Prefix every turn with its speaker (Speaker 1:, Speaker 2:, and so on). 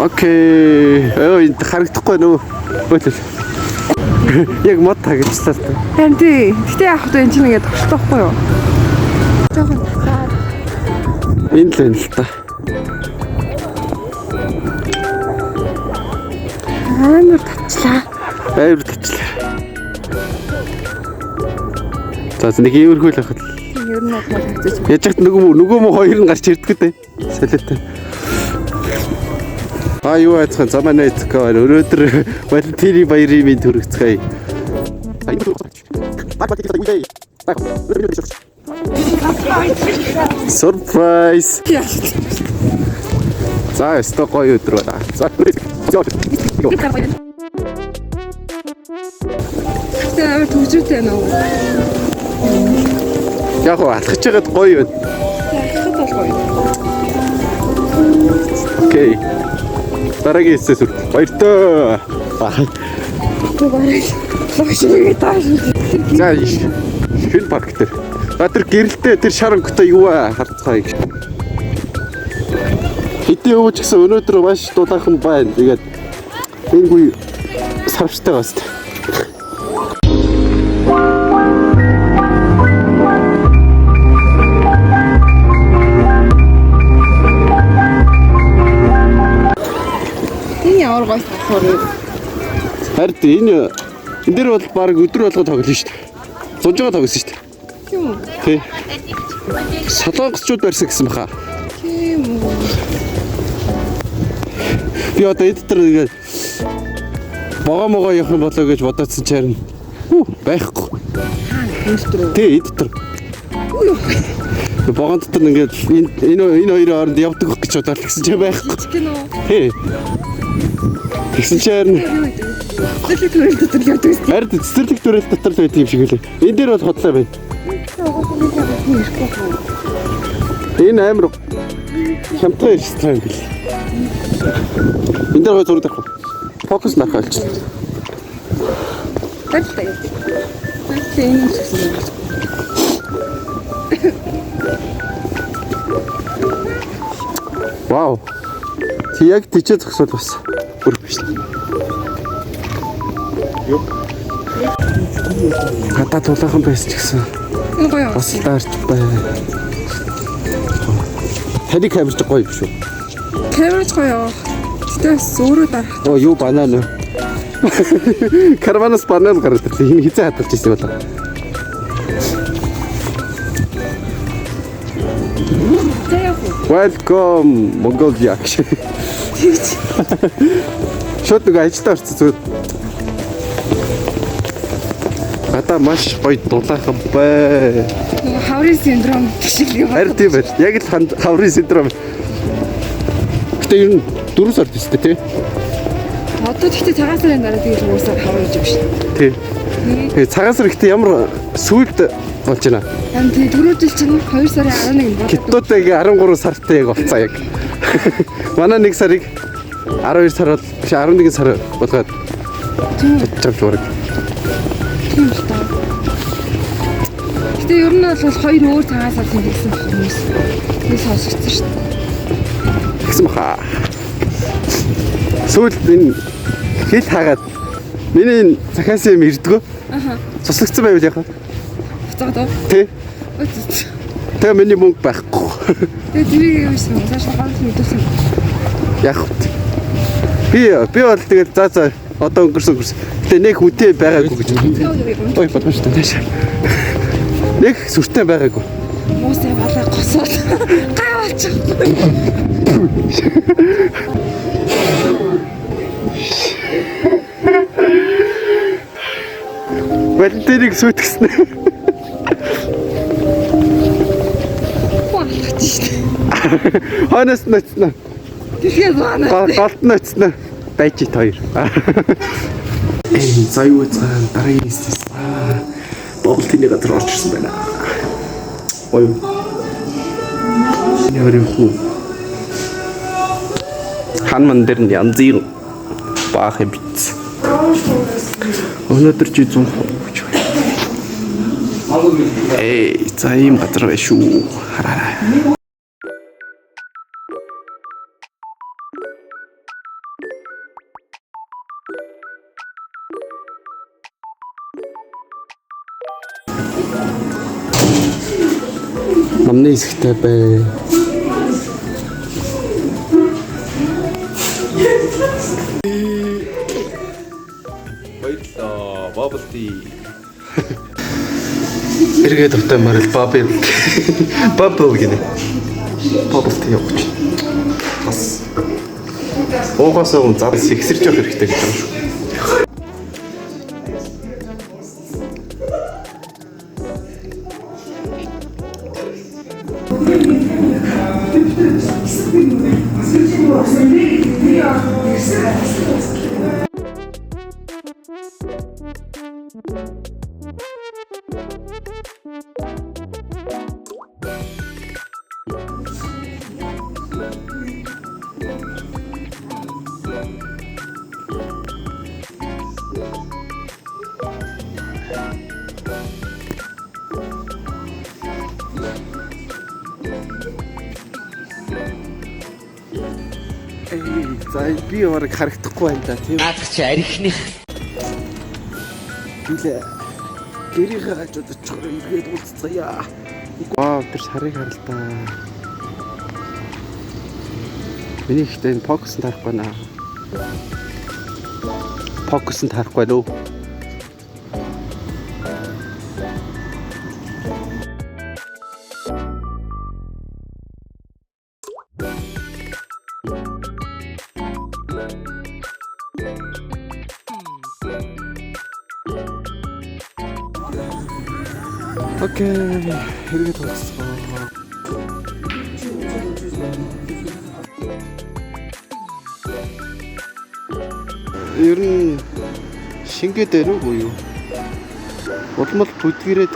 Speaker 1: Окей. Ой, харагдахгүй нөө. Өтөл. Яг мод тагчлаа та.
Speaker 2: Харин тий. Гэтэ яах вэ энэ чинь ингээд тогтолтой байхгүй юу? Жохон тасаад.
Speaker 1: Энэ л энэ л та.
Speaker 2: Амар тачлаа.
Speaker 1: Амар тачлаа. За нэг иймэрхүү л байхад.
Speaker 2: Ер нь бол хэвчээ.
Speaker 1: Яаж ч нөгөө мө хоёр нь гарч ирдэг дээ. Солиотой. Юу айцхан замаа нэцгээ өнөөдөр Валентины баярын минь төрөгцгөө. Surprise. За өстө гоё өдөр байна. За.
Speaker 2: Тэр төвчтэй нөө.
Speaker 1: Яг алхаж байгаад гоё байна.
Speaker 2: Алхах бол гоё.
Speaker 1: Окей. Дараагийн хэсээс үр. Баяртай.
Speaker 2: Тэгвэл логшиг тааш.
Speaker 1: За шин парк дээр. Тэр гэрэлтэй тэр шарангтай юу харцгаая гэж. Хэдий өвч гэсэн өнөөдөр маш дулаахан байна. Тэгээд энэгүй савчтай баст.
Speaker 2: Ямар гоё болохоор.
Speaker 1: Харин энэ дээр бол баг өдөр болго тоглоно шүү дээ. Сунж байгаа тоглосон шүү дээ.
Speaker 2: Тийм үү?
Speaker 1: Тий. Солонгосчууд барьсан гэсэн баха.
Speaker 2: Тийм үү?
Speaker 1: Би одоо эдгээр ингээд могоо явах юм болоо гэж бодоодсэн чарна. Байхгүй.
Speaker 2: Өнөөдөр.
Speaker 1: Тий, эдгээр. Богоон дотор ингээд энэ хоёрын хооронд явдаг гэж бодоод тэгсэн чинь байхгүй. Тий. Тэгсэн чинь
Speaker 2: цэцэрлэг төрөл дотор явдаг.
Speaker 1: харин цэцэрлэг төрөл дотор л байдаг юм шиг үлээ. Энэ дээр бол хотлоо байна. Энэ амар хямдхан ресторан бил. Энэ дээр гой зураг авах. Фокус нарах олч.
Speaker 2: Тэгтээ. Тэгтээ энэ үсгсэн.
Speaker 1: Вау. Ти яг тийчээ зогсвол бас бүр биш. Хата тулаахан байсан ч гэсэн.
Speaker 2: Энэ гоё.
Speaker 1: Бас даарч бай. Таны камер ч гоё биш үү?
Speaker 2: Камерч гоё. Тэтэс өөрөө дарах.
Speaker 1: Оо юу банан уу? Карванас банан гараад ирлээ. Энэ хизээ хадгалж ирсэн болоо. Welcome Mongolia. Шот нэг ажилдаа орсон зүгээр. Гадаа маш гоё дулаахан бай.
Speaker 2: Хаврын синдром шиг юм.
Speaker 1: Харин тийм байл. Яг л хаврын синдром. Гэтэ ер нь 4 сар төстэй тий.
Speaker 2: Одоо тэгтээ цагаан сарын дараа тэгээд уусаар хаврж юм шүү.
Speaker 1: Тий. Тэгээ цагаан сар ихтэй ямар сүлд болж байна.
Speaker 2: Ам тэгээд түрүүжил чинь 2 сарын 11-нд болдог.
Speaker 1: Хятадтай 13 сартай яг болцоо яг. Манай нэг сарыг 12 сар бол 11 сар болгоод чамч ураг.
Speaker 2: Тийм л таа. Гэтэ ер нь бол 2 өөр цагаан сар тэмдэглэсэн хүмүүс. Би сонсогдсон шүү дээ.
Speaker 1: Тэгсэн баха. Сүүлд энэ хэл хаагаад миний захаас юм ирдгөө.
Speaker 2: Аха.
Speaker 1: Цуслагдсан байвал яах вэ?
Speaker 2: Буцаад.
Speaker 1: Тий. Тэгээ миний мөнгө байхгүй.
Speaker 2: Тэгээ тэрийг юу гэсэн юм? Цааш хаалт мэдүүлсэн.
Speaker 1: Яах вэ? Би бол тэгэл за одоо өнгөрсөн. Гэтэ нэг үтэй байгаагүй гэж. Ой бодсон шүү дээ. Нэг сүртэй байгаагүй.
Speaker 2: Уусаа балаа госоод гаваачих. Валентиныг сүйтгсэн. Ханаас ноцно. Тэгэхээр зооноо.
Speaker 1: Галт ноцно. Байж хоёр. За юу цаан дараагийн сте. Болтны газар орж ирсэн байна. Ой. Нэрийн хүү. Ханман дээр нь янзын баах юм биз. Өнөөдөр чи 100 гэж байна. За ийм газар байна шүү. Хараа. Амны хэсэгтэй бай.
Speaker 3: Баярлалаа. Bubble tea.
Speaker 1: Эргээд автай марал бабл. Бабл гинэ. Bubble tea явууч. Бас. Уугасаа зам сэгсэрч явах хэрэгтэй гэж байна шүү. За би орог харагдахгүй байна да тийм.
Speaker 4: Наадах чи арихных.
Speaker 1: Билээ. Гэрийнхээ хажууд очихоор ирээд уулзцаая. Вау, тэр сарыг харалтаа. Миний ихтэй энэ фокус нь тарахгүй наа. Фокус нь тарахгүй лөө. Окей, хэрэгэт болцсон. Ер нь шингээ дээр үгүй юу? Улмал бүдгэрээд